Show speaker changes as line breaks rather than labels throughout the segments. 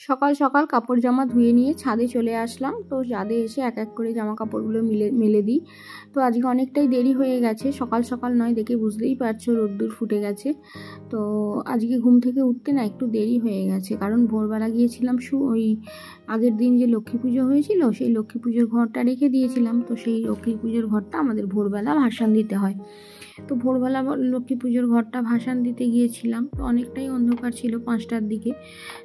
সকাল সকাল কাপড় জামা ধুয়ে নিয়ে ছাদে চলে আসলাম। তো ছাদে এসে এক এক করে জামা কাপড়গুলো মেলে দিই। তো আজকে অনেকটাই দেরি হয়ে গেছে, সকাল সকাল নয়, দেখে বুঝতেই পারছো রোদ্দুর ফুটে গেছে। তো আজকে ঘুম থেকে উঠতে না একটু দেরি হয়ে গেছে, কারণ ভোরবেলা গিয়েছিলাম ওই আগের দিন যে লক্ষ্মী পুজো হয়েছিল সেই লক্ষ্মী পুজোর ঘরটা রেখে দিয়েছিলাম। তো সেই লক্ষ্মী পুজোর ঘরটা আমাদের ভোরবেলা ভাসান দিতে হয়। তো ভোরবেলা লক্ষ্মী পুজোর ঘরটা ভাসান দিতে গিয়েছিলাম। তো অনেকটাই অন্ধকার ছিল 5টার দিকে।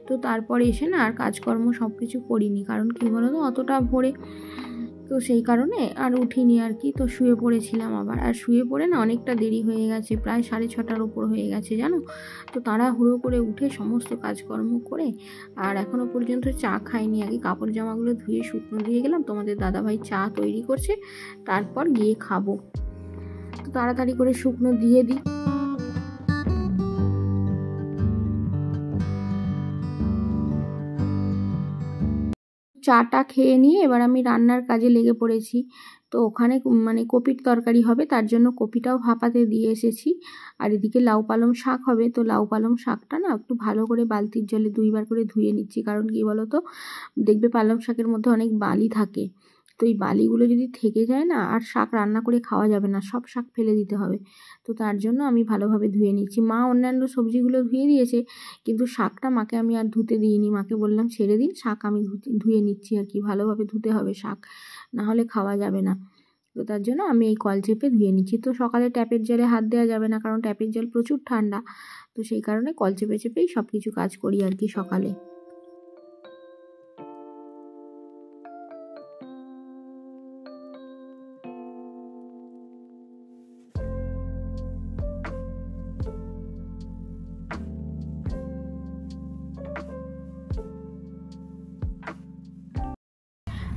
তো তারপরে এসে না আর কাজকর্ম সব কিছু করিনি, কারণ কী বলো তো অতটা ভোরে, তো সেই কারণে আর উঠিনি আর কি। তো শুয়ে পড়েছিলাম আবার, আর শুয়ে পড়ে না অনেকটা দেরি হয়ে গেছে, প্রায় 6:30টার ওপর হয়ে গেছে জানো। তো তাড়াহুড়ো করে উঠে সমস্ত কাজকর্ম করে আর এখনও পর্যন্ত চা খাইনি। আগে কাপড় জামাগুলো ধুয়ে শুকনো দিয়ে গেলাম, তোমাদের দাদাভাই চা তৈরি করছে, তারপর গিয়ে খাবো। তো তাড়াতাড়ি করে শুকনো দিয়ে দিই। চাটা খেয়ে নিয়ে এবার আমি রান্নার কাজে লেগে পড়েছি। তো ওখানে কপির তরকারি হবে, তার জন্য কপিটাও ভাপাতে দিয়ে এসেছি। আর এদিকে লাউ পালং শাক হবে। তো লাউ পালং শাকটা না একটু ভালো করে বালতির জলে 2বার করে ধুয়ে নিচ্ছি, কারণ কি বলো তো, দেখবে পালং শাকের মধ্যে অনেক বালি থাকে। তো এই বালিগুলো যদি থেকে যায় না, আর শাক রান্না করে খাওয়া যাবে না, সব শাক ফেলে দিতে হবে। তো তার জন্য আমি ভালোভাবে ধুয়ে নিচ্ছি। মা অন্যান্য সবজিগুলো ধুয়ে দিয়েছে, কিন্তু শাকটা মাকে আমি আর ধুতে দিইনি। মাকে বললাম ছেড়ে দিন, শাক আমি ধুয়ে নিচ্ছি আর কি। ভালোভাবে ধুতে হবে শাক, না হলে খাওয়া যাবে না। তো তার জন্য আমি এই কল চেপে ধুয়ে নিচ্ছি। তো সকালে ট্যাপের জলে হাত দেওয়া যাবে না, কারণ ট্যাপের জল প্রচুর ঠান্ডা। তো সেই কারণে কল চেপে চেপেই সব কিছু কাজ করি আর কি সকালে।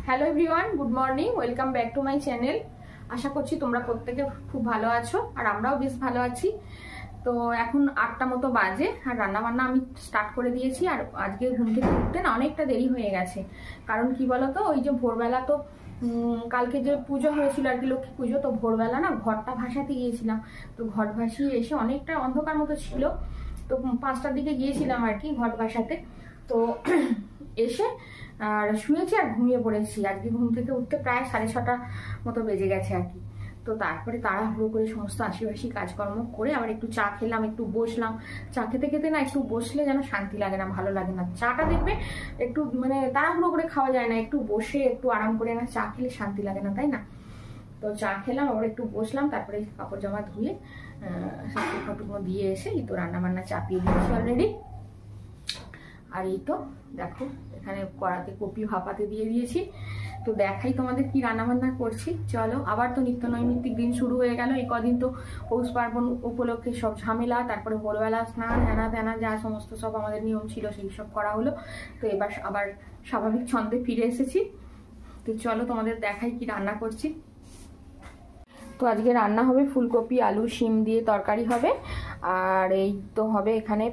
Hello everyone, good morning, welcome back to my channel. আশা করছি তোমরা প্রত্যেকে খুব ভালো আছো, আর আমরাও বেশ ভালো আছি। তো এখন 8টা মতো বাজে, আর রান্নাবান্না আমি স্টার্ট করে দিয়েছি। আর আজকে ঘুম থেকে উঠতে না অনেকটা দেরি হয়ে গেছে, কারণ কি বলতো, ওই যে ভোরবেলা তো কালকে যে পুজো হয়েছিল আর কি, লক্ষ্মী পুজো, তো ভোরবেলা না ঘরটা ভাসাতে গিয়েছিলাম। তো ঘট ভাসিয়ে এসে অনেকটা অন্ধকার মতো ছিল। তো 5টার দিকে গিয়েছিলাম আর কি ঘট ভাসাতে। তো এসে আর শুয়েছি আর ঘুমিয়ে পড়েছি। আজকে ঘুম থেকে উঠতে প্রায় 6:30 মতো বেজে গেছে আর কি। তো তারপরে তাড়াহুড়ো করে সমস্ত আশিবাসি কাজকর্ম করে আবার একটু চা খেলাম, একটু বসলাম। চা খেতে খেতে না একটু বসলে যেন শান্তি লাগে না, ভালো লাগে না। চাটা দেখবে একটু তাড়াহুড়ো করে খাওয়া যায় না, একটু বসে একটু আরাম করে না চা খেলে শান্তি লাগে না, তাই না? তো চা খেলাম, আবার একটু বসলাম, তারপরে কাপড় জামা ধুয়ে টুকনো দিয়ে এসে এই তো রান্নাবান্না চাপিয়ে দিয়েছি অলরেডি। আর এই তো দেখো এখানে কড়াতে কপি ভাপাতে দিয়ে দিয়েছি। তো দেখাই তোমাদের কি রান্নাবান্না করছি। চলো, আবার তো নিত্য নৈমিত্তিক দিন শুরু হয়ে গেল। এই কদিন তো পৌষ পার্বণ উপলক্ষে সব ঝামেলা, তারপরে ভোরবেলা স্নান হেনা তেনা যা সমস্ত সব আমাদের নিয়ম ছিল সেই সব করা হলো। তো এবার আবার স্বাভাবিক ছন্দে ফিরে এসেছি। তো চলো তোমাদের দেখাই কি রান্না করছি। তো আজকে রান্না হবে ফুলকপি আলু শিম দিয়ে তরকারি হবে। আর এই তো হবে এখানে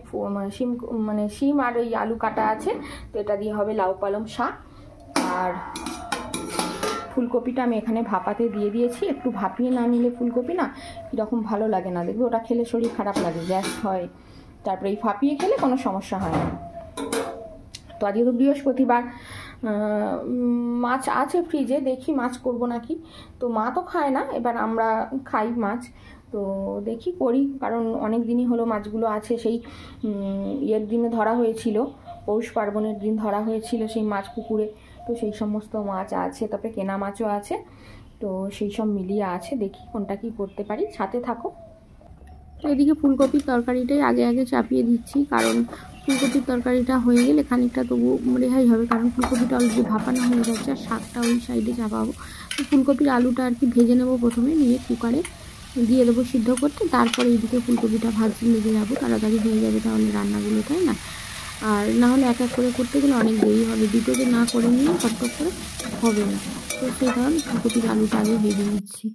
শিম আর ওই আলু কাটা আছে, তো এটা দিয়ে হবে লাউ পালং শাক। আর ফুলকপিটা আমি এখানে ভাপাতে দিয়ে দিয়েছি। একটু ভাপিয়ে না নিলে ফুলকপি না কীরকম ভালো লাগে না, দেখবে ওটা খেলে শরীর খারাপ লাগে, গ্যাস হয়। তারপরে এই ভাপিয়ে খেলে কোনো সমস্যা হয় না। তো আজকে তো বৃহস্পতিবার, মাছ আছে ফ্রিজে, দেখি মাছ করব নাকি। তো মা তো খায় না, এবার আমরা খাই মাছ। তো দেখি করি, কারণ অনেক দিনই হলো মাছগুলো আছে। সেই ইয়ের দিনে ধরা হয়েছিল, পৌষ পার্বণের দিন ধরা হয়েছিল সেই মাছ পুকুরে। তো সেই সমস্ত মাছ আছে, তারপরে কেনা মাছও আছে। তো সেই সব মিলিয়ে আছে, দেখি কোনটা কি করতে পারি। সাথে থাকো। তো এদিকে ফুলকপির তরকারিটাই আগে আগে চাপিয়ে দিচ্ছি, কারণ ফুলকপির তরকারিটা হয়ে গেলে খানিকটা তবু রেহাই হবে, কারণ ফুলকপিটা অলরেডি ভাপানো হয়ে যাচ্ছে। আর শাকটা ওই সাইডে চাপাবো। তো ফুলকপির আলুটা আর কি ভেজে নেবো প্রথমে, নিয়ে কুকারে দিয়ে দেবো সিদ্ধ করতে। তারপরে এইদিকে ফুলকপিটা ভাজতে লেগে যাবো, তাড়াতাড়ি হয়ে যাবে তাহলে রান্নাগুলো, তাই না? আর না হলে এক এক করে করতে গেলে অনেক দেরি হবে, দুটোতে না করে নিয়ে ফটফট করে হবে না। তো সেই কারণে ফুলকপির আলুটা আগে ভেজে নিচ্ছি।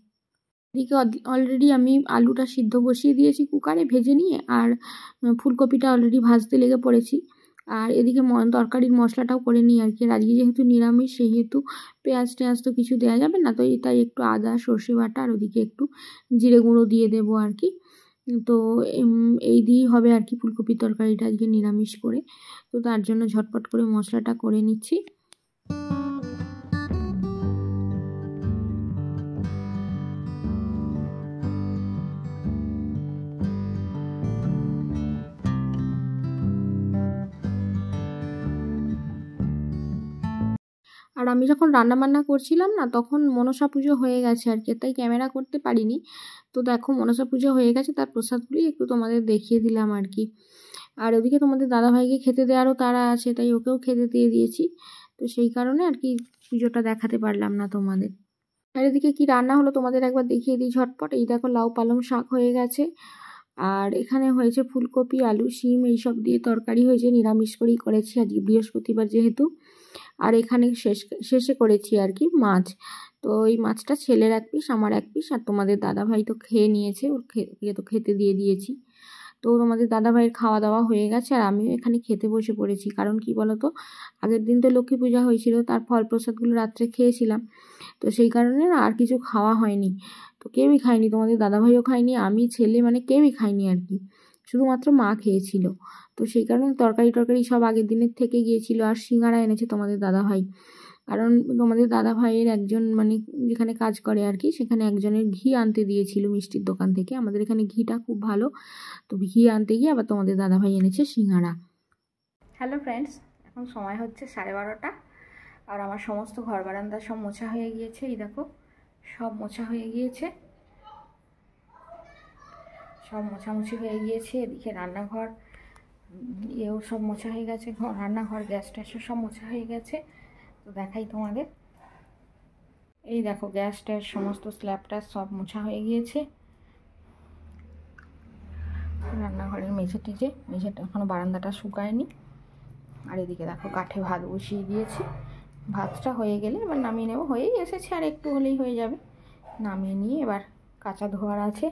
এদিকে অলরেডি আমি আলুটা সিদ্ধ বসিয়ে দিয়েছি কুকারে ভেজে নিয়ে, আর ফুলকপিটা অলরেডি ভাজতে লেগে পড়েছি। আর এদিকে তরকারির মশলাটাও করে নিই আর কি। আজকে যেহেতু নিরামিষ, সেহেতু পেঁয়াজ টেয়াজ তো কিছু দেওয়া যাবে না, তো তাই একটু আদা সর্ষে বাটা আর ওদিকে একটু জিরে গুঁড়ো দিয়ে দেবো আর কি।
তো এই দিয়েই হবে আর কি ফুলকপির তরকারিটা আজকে নিরামিষ করে। তো তার জন্য ঝটপট করে মশলাটা করে নিচ্ছি। আর আমি যখন রান্নাবান্না করছিলাম না, তখন মনসা পুজো হয়ে গেছে আর কি, তাই ক্যামেরা করতে পারিনি। তো দেখো মনসা পুজো হয়ে গেছে, তার প্রসাদগুলি একটু তোমাদের দেখিয়ে দিলাম আর কি। আর ওদিকে তোমাদের দাদাভাইকে খেতে দেওয়ারও তারা আছে, তাই ওকেও খেতে দিয়ে দিয়েছি। তো সেই কারণে আর কি পুজোটা দেখাতে পারলাম না তোমাদের। আর এদিকে কী রান্না হলো তোমাদের একবার দেখিয়ে দিই ঝটপট। এই দেখো লাউ পালং শাক হয়ে গেছে, আর এখানে হয়েছে ফুলকপি আলু শিম এইসব দিয়ে তরকারি হয়েছে, নিরামিষ করেই করেছি আজকে বৃহস্পতিবার যেহেতু। আর এখানে শেষে করেছি আর কি মাছ। তো এই মাছটা ছেলের এক পিস আমার এক পিস, আর তোমাদের দাদাভাই তো খেয়ে নিয়েছে, ওকে তো খেতে দিয়ে দিয়েছি। তো তোমাদের দাদাভাইয়ের খাওয়া দাওয়া হয়ে গেছে, আর আমিও এখানে খেতে বসে পড়েছি। কারণ কি বলো তো, আগের দিন তো লক্ষ্মী পূজা হয়েছিল, তার ফল প্রসাদগুলো রাত্রে খেয়েছিলাম। তো সেই কারণে না আর কিছু খাওয়া হয়নি, তো কেউই খায়নি, তোমাদের দাদাভাইও খায়নি, আমি ছেলে মানে কেউই খায়নি আর কি, শুধুমাত্র মা খেয়েছিল। তো সেই কারণে তরকারি সব আগের দিনের থেকে গিয়েছিল। আর সিঙ্গারা এনেছে তোমাদের দাদাভাই, কারণ তোমাদের দাদাভাইয়ের একজন মানে যেখানে কাজ করে আর কি, সেখানে একজনের ঘি আনতে দিয়েছিল মিষ্টির দোকান থেকে। আমাদের এখানে ঘিটা খুব ভালো, তো ঘি আনতে গিয়ে আবার তোমাদের দাদাভাই এনেছে সিঙ্গারা।
হ্যালো ফ্রেন্ডস, এখন সময় হচ্ছে 12:30, আর আমার সমস্ত ঘর বারান্দা সব মোছা হয়ে গিয়েছে। এই দেখো সব মোছা হয়ে গিয়েছে, সব মোছামুছি হয়ে গিয়েছে। এদিকে রান্নাঘর এও সব মোছা হয়ে গেছে, রান্নাঘর গ্যাস ট্যাসও সব মোছা হয়ে গেছে। তো দেখাই তোমাদের, এই দেখো গ্যাস ট্যাস সমস্ত স্ল্যাবটা সব মোছা হয়ে গিয়েছে। রান্নাঘরের মেঝেটা এখনও বারান্দাটা শুকায়নি। আর এদিকে দেখো কাঠে ভাত বসিয়ে দিয়েছি, ভাতটা হয়ে গেলে এবার নামিয়ে নেব। হয়েই এসেছে, আর একটু হলেই হয়ে যাবে। নামিয়ে নিয়ে এবার কাঁচা ধোয়ার আছে,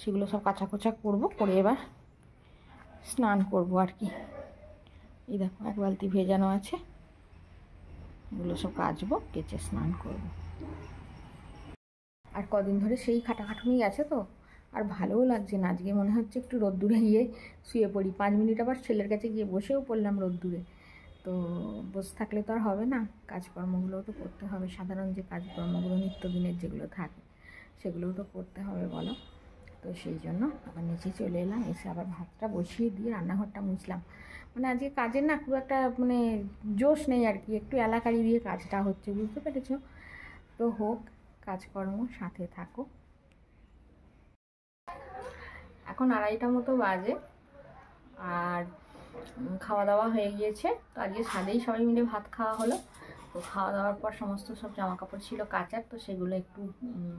সেগুলো সব কাঁচা কোচা করবো, করে এবার স্নান করব আর কি। এই দেখো এক বালতি ভেজানো আছে, এগুলো সব কাচবো, কেচে স্নান করব। আর কদিন ধরে সেই খাটাখাটুনি গেছে, তো আর ভালোও লাগছে না। আজকে মনে হচ্ছে একটু রোদ্দুরে গিয়ে শুয়ে পড়ি 5 মিনিট, আবার ছেলের কাছে গিয়ে বসেও পড়লাম রোদ্দুরে। তো বসে থাকলে তো আর হবে না, কাজকর্মগুলোও তো করতে হবে, সাধারণ যে কাজকর্মগুলো নিত্যদিনের যেগুলো থাকে সেগুলোও তো করতে হবে বলো। তো সেই জন্য আবার নিচে চলে এলাম, এসে আবার ভাতটা বসিয়ে দিয়ে রান্নাঘরটা মুছলাম। মানে আজকে কাজের না খুব একটা মানে জোশ নেই আর কি, একটু এলাকারি দিয়ে কাজটা হচ্ছে, বুঝতে পেরেছ? তো হোক, কাজকর্ম সাথে থাকো। এখন 2:30 মতো বাজে, আর খাওয়া দাওয়া হয়ে গিয়েছে। তো আজকে ছাদেই সবাই মিলে ভাত খাওয়া হলো। তো খাওয়া দাওয়ার পর সমস্ত সব জামা কাপড় ছিল কাচার, তো সেগুলো একটু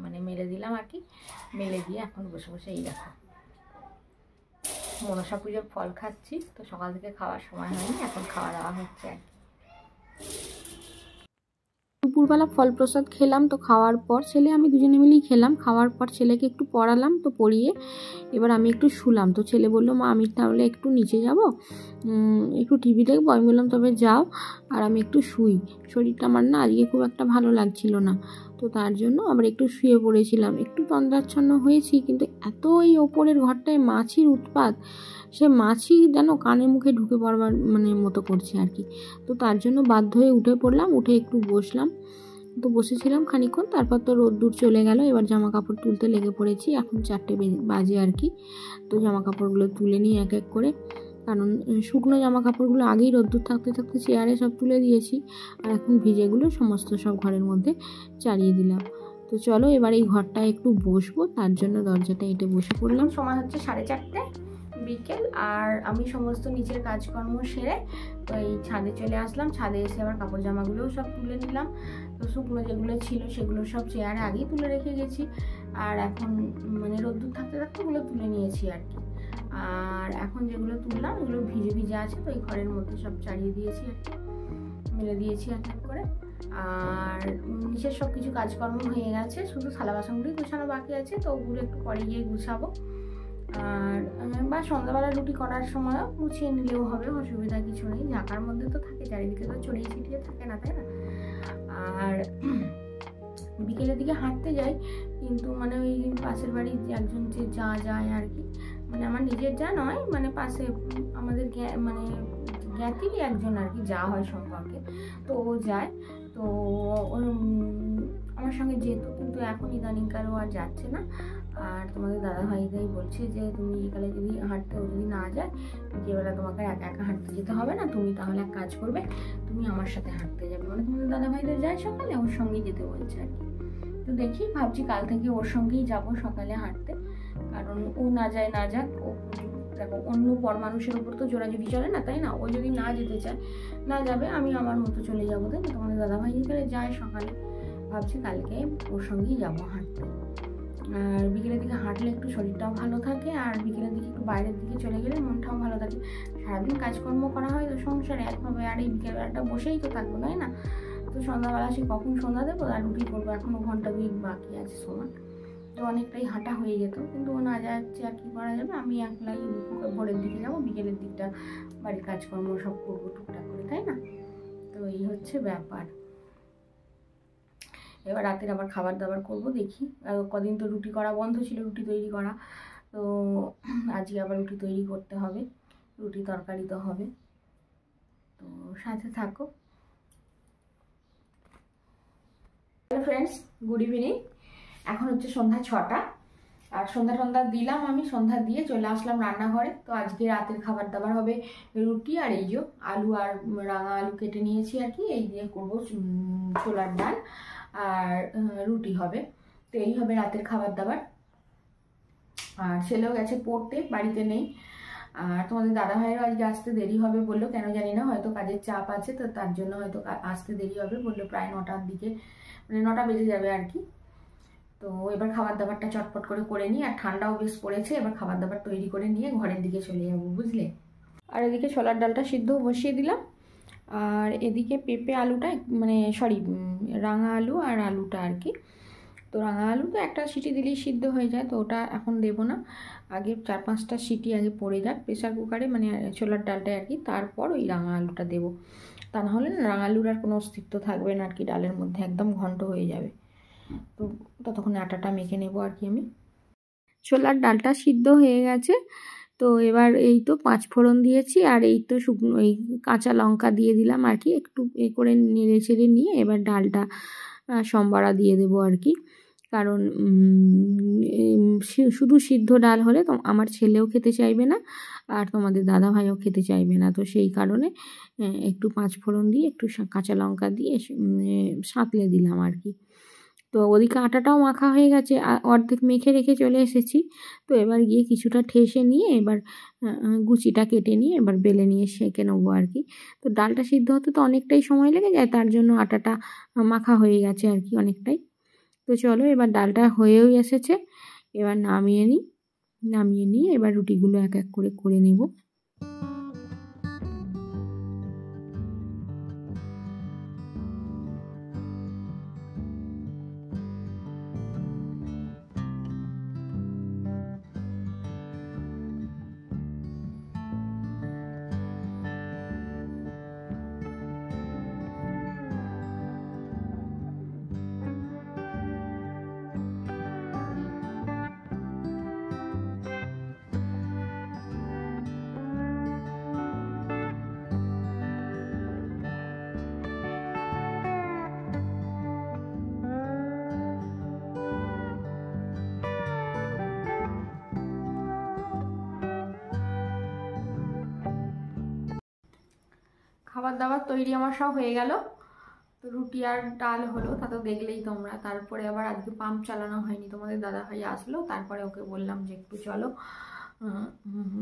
মানে মেলে দিলাম আর কি। মেলে দিয়ে এখন বসে বসে এই দেখো মনসা পুজোর ফল খাচ্ছি। তো সকাল থেকে খাওয়ার সময় হয়নি, এখন খাওয়া দাওয়া হচ্ছে আর কি।
দুপুরবেলা ফল প্রসাদ খেলাম, তো খাওয়ার পর ছেলে আমি দুজনে মিলেই খেলাম। খাওয়ার পর ছেলেকে একটু পড়ালাম, তো পড়িয়ে এবার আমি একটু শুলাম। তো ছেলে বললো মা আমি তাহলে একটু নিচে যাব, একটু টিভি দেখবো। আমি বললাম তবে যাও, আর আমি একটু শুই, শরীরটা আমার না আজকে খুব একটা ভালো লাগছিল না। তো তার জন্য আবার একটু শুয়ে পড়েছিলাম, একটু তন্দ্রাচ্ছন্ন হয়েছি। কিন্তু এত এই ওপরের ঘরটায় মাছির উৎপাত, সে মাছি যেন কানে মুখে ঢুকে পড়বার মানে মতো করছে আর কি। তো তার জন্য বাধ্য হয়ে উঠে পড়লাম, উঠে একটু বসলাম। তো বসেছিলাম খানিকক্ষণ, তারপর তো রোদ্দুর চলে গেল। এবার জামা কাপড় তুলতে লেগে পড়েছি, এখন 4টে বাজে আর কি। তো জামা কাপড়গুলো তুলে নিই এক এক করে, কারণ শুকনো জামা কাপড়গুলো আগেই রোদ্দুর থাকতে থাকতে চেয়ারে সব তুলে দিয়েছি, আর এখন ভিজেগুলো সমস্ত সব ঘরের মধ্যে চালিয়ে দিলাম। তো চলো এবার এই ঘরটা একটু বসবো, তার জন্য দরজাটা এঁটে বসে পড়লাম।
সময় হচ্ছে 4:30 বিকেল, আর আমি সমস্ত নিচের কাজকর্ম সেরে তো এই ছাদে চলে আসলাম। ছাদে এসে আবার কাপড় জামাগুলোও সব তুলে নিলাম। তো শুকনো যেগুলো ছিল সেগুলো সব চেয়ারে আগেই তুলে রেখে গেছি, আর এখন মানে রোদ্দুর থাকতে থাকতে ওগুলো তুলে নিয়েছি আর কি। আর এখন যেগুলো তুললাম এগুলো ভিজে ভিজে আছে, তো এই ঘরের মধ্যে সব চালিয়ে দিয়েছি আর কি, মেলে দিয়েছি এক এক করে। আর নিচের সব কিছু কাজকর্ম হয়ে গেছে, শুধু থালা বাসনগুলোই গুছানো বাকি আছে, তো ওগুলো একটু পরে গিয়ে গুছাবো। আর বা সন্ধ্যাবেলা রুটি করার সময়ও গুছিয়ে নিলেও হবে, অসুবিধা কিছু নেই। ঢাকার মধ্যে তো থাকে, চারিদিকে তো ছড়িয়ে ছিটিয়ে থাকে না, তাই না? আর বিকেলের দিকে হাঁটতে যাই, কিন্তু মানে ওই পাশের বাড়ির একজন যে যা যায় আর কি, মানে আমার নিজের যা নয়, মানে পাশে আমাদের মানে জ্ঞাতিরই একজন আর কি যা হয় সম্পর্কে, তো ও যায়। তো আমার সঙ্গে যেত, কিন্তু এখন ইদানিংকালও আর যাচ্ছে না। আর তোমাদের দাদাভাইদাই বলছে যে তুমি বিকালে যদি হাঁটতে, ও যদি না যায় বিকেলবেলা তোমাকে একা একা হাঁটতে যেতে হবে না, তুমি তাহলে এক কাজ করবে, তুমি আমার সাথে হাঁটতে যাবে। মানে তোমাদের দাদাভাইদের যায় সকালে, ওর সঙ্গেই যেতে বলছে আর কি। তো দেখি, ভাবছি কাল থেকে ওর সঙ্গেই যাব সকালে হাঁটতে, কারণ ও না যায় না যাক, ও দেখো অন্য পর মানুষের উপর তো জোরাজুরি চলে না, তাই না? ও যদি না যেতে চায় না যাবে, আমি আমার মতো চলে যাবো, তাই না? তোমাদের দাদাভাই যেখানে যায় সকালে, ভাবছি কালকে ওর সঙ্গেই যাবো হাঁটতে। আর বিকেলের দিকে হাঁটলে একটু শরীরটাও ভালো থাকে, আর বিকেলের দিকে একটু বাইরের দিকে চলে গেলে মনটাও ভালো থাকে। সারাদিন কাজকর্ম করা হয় তো সংসারে একভাবে, আর এই বিকেলবেলাটা বসেই তো থাকবো, তাই না? তো সন্ধ্যাবেলা সে কখন সন্ধ্যা দেবো আর রুটি করবো, এখনও ঘন্টা 2 বাকি আছে সময়, তো অনেকটাই হাঁটা হয়ে যেত। কিন্তু ও না যাচ্ছে, আর কী করা যাবে, আমি একলাই ভোরের দিকে যাবো, বিকেলের দিকটা বাড়ির কাজকর্ম সব করবো টুকটাক করে, তাই না? তো এই হচ্ছে ব্যাপার। এবার রাতের আবার খাবার দাবার করবো, দেখি। কদিন তো রুটি করা বন্ধ ছিল, রুটি তৈরি করা, তো আজকে আবার রুটি তৈরি করতে হবে, রুটি তরকারি তো হবে। তো সাথে থাকো। Hello friends, good evening. এখন হচ্ছে সন্ধ্যা 6টা, আর সন্ধ্যা দিলাম, আমি সন্ধ্যা দিয়ে চলে আসলাম রান্নাঘরে। তো আজকে রাতের খাবার দাবার হবে রুটি, আর এই যে আলু আর রাঙা আলু কেটে নিয়েছি আর কি, এই দিয়ে করবো ছোলার ডাল, আর রুটি হবে। তো এই হবে রাতের খাবার দাবার। আর ছেলেও গেছে পড়তে, বাড়িতে নেই। আর তোমাদের দাদাভাইয়েরও আজকে আসতে দেরি হবে বললো, কেন জানি না, হয়তো কাজের চাপ আছে, তো তার জন্য হয়তো আসতে দেরি হবে বললো, প্রায় 9টার দিকে, মানে 9টা বেজে যাবে আর কি। তো এবার খাবার দাবারটা চটপট করে নিই, আর ঠান্ডাও বেশ পড়েছে, এবার খাবার দাবার তৈরি করে নিয়ে ঘরের দিকে চলে যাবো, বুঝলে। আর এদিকে ছোলার ডালটা সিদ্ধ বসিয়ে দিলাম, আর এদিকে পেঁপে আলুটা, মানে সরি রাঙা আলু আর আলুটা আর কি। তো রাঙা আলু তো একটা সিটি দিলেই সিদ্ধ হয়ে যায়, তো ওটা এখন দেবো না, আগে 4-5টা সিটি আগে পড়ে যাক প্রেসার কুকারে, মানে ছোলার ডালটায় আর কি, তারপর ওই রাঙা আলুটা দেবো। তা নাহলে রাঙা আলুর আর কোনো অস্তিত্ব থাকবে না আর কি, ডালের মধ্যে একদম ঘন্ট হয়ে যাবে। তো ততক্ষণ আটাটা মেখে নেবো আর কি আমি। ছোলার ডালটা সিদ্ধ হয়ে গেছে, তো এবার এই তো 5 ফোড়ন দিয়েছি, আর এই তো শুকনো এই কাঁচা লঙ্কা দিয়ে দিলাম আর কি, একটু করে নেড়ে চেড়ে নিয়ে এবার ডালটা সম্বারা দিয়ে দেবো আর কি। কারণ শুধু সিদ্ধ ডাল হলে তো আমার ছেলেও খেতে চাইবে না, আর তোমাদের দাদাভাইও খেতে চাইবে না, তো সেই কারণে একটু 5 ফোড়ন দিয়ে একটু কাঁচা লঙ্কা দিয়ে সাঁতলে দিলাম আর কি। তো ওদিকে আটাটাও মাখা হয়ে গেছে, অর্ধেক মেখে রেখে চলে এসেছি। তো এবার গিয়ে কিছুটা ঠেসে নিয়ে এবার গুচিটা কেটে নিয়ে এবার বেলে নিয়ে সেঁকে নেবো আর কি। তো ডালটা সিদ্ধ হতে তো অনেকটাই সময় লেগে যায়, তার জন্য আটাটা মাখা হয়ে গেছে আর কি অনেকটাই। তো চলো, এবার ডালটা হয়েও এসেছে, এবার নামিয়ে নিয়ে এবার রুটিগুলো এক এক করে নেব। খাবার দাবার তৈরি আমার সব হয়ে গেল। তো রুটি আর ডাল হলো, তা তো দেখলেই তোমরা। তারপরে আবার আজকে পাম্প চালানো হয়নি, তোমাদের দাদাভাই আসলো, তারপরে ওকে বললাম যে একটু চলো,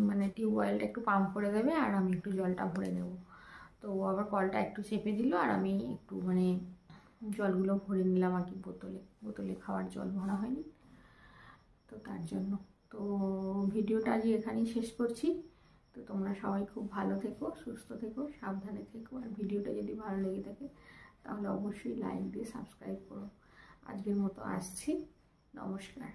মানে টিউবওয়েলটা একটু পাম্প করে দেবে, আর আমি একটু জলটা ভরে নেব। তো আবার কলটা একটু চেপে দিল, আর আমি একটু মানে জলগুলো ভরে নিলাম আর কি, বোতলে খাওয়ার জল ভরা হয়নি তো তার জন্য। তো ভিডিওটা আজ এখানেই শেষ করছি। তো তোমরা সবাই খুব ভালো থেকো, সুস্থ থেকো, সাবধানে থেকো। আর ভিডিওটা যদি ভালো লেগে থাকে তাহলে অবশ্যই লাইক দিয়ে সাবস্ক্রাইব করো। আজকের মতো আসছি, নমস্কার।